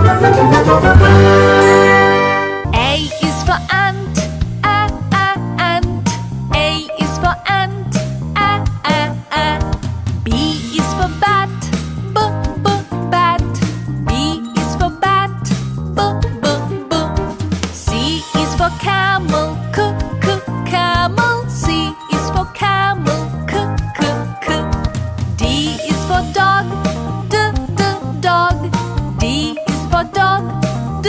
A is for ant, ant. A is for ant, B is for bat, bat. B is for bat, b. C is for camel, camel. C is for camel, k. D is for dog, dog. D is for dog, d.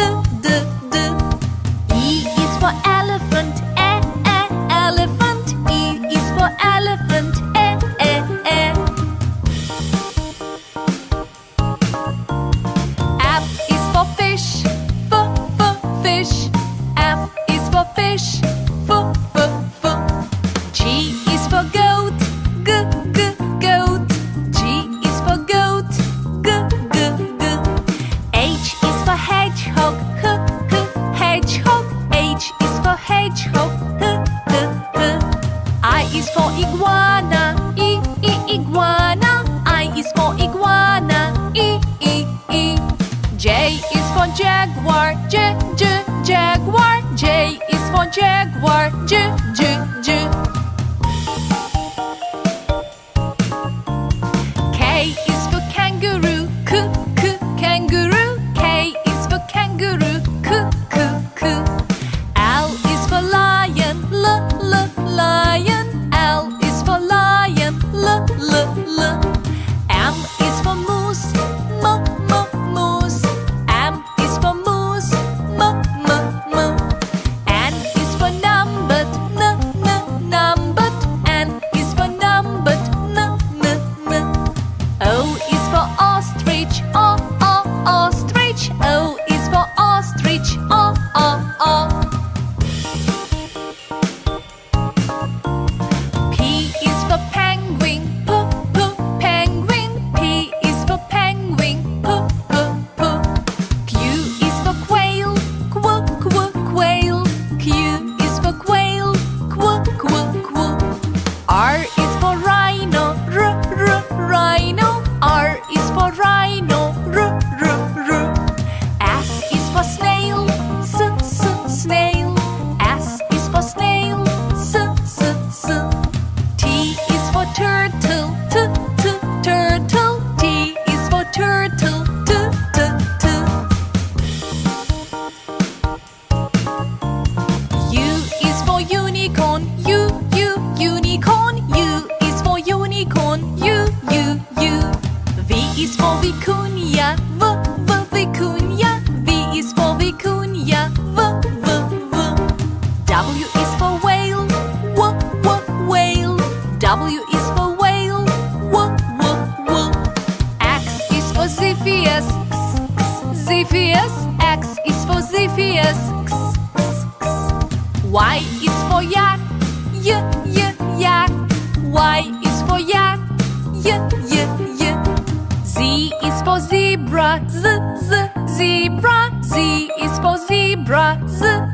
E is for elephant, elephant. E is for elephant, F is for fish, fish. F is for fish, f. G is for goat, goat. G is for goat, g. H is for hedgehog, hedgehog. H is for hedgehog, I is for iguana, iguana. I is for iguana, e. J is for jaguar, jaguar. J is for jaguar, j. K is for kangaroo, kangaroo. K is for kangaroo, k. L is for lion, lion. L is for lion, l. M is for moose, moose. M is for moose, m. N is for numbered, numbered. N is for numbered, n. O is for ostrich, ostrich. O is for ostrich, o. P is for penguin, penguin. P is for penguin, p. Q is for quail, quail. Q is for quail, qu. R is for rhino, rhino. R is for rhino, r. S is for snail, snail. S is for snail, s. T is for turtle, turtle. T is for turtle, t. U is for unicorn, unicorn. U is for unicorn, u. V is for vicuña, vicuña. V is for vicuña, v. W is for whale, whale. W is for whale, w. X is for Ziphius, Ziphius. X is for Ziphius, Y is for yak, yak. Y is for yak, y. Z is for zebra, zebra. Z is for zebra, z.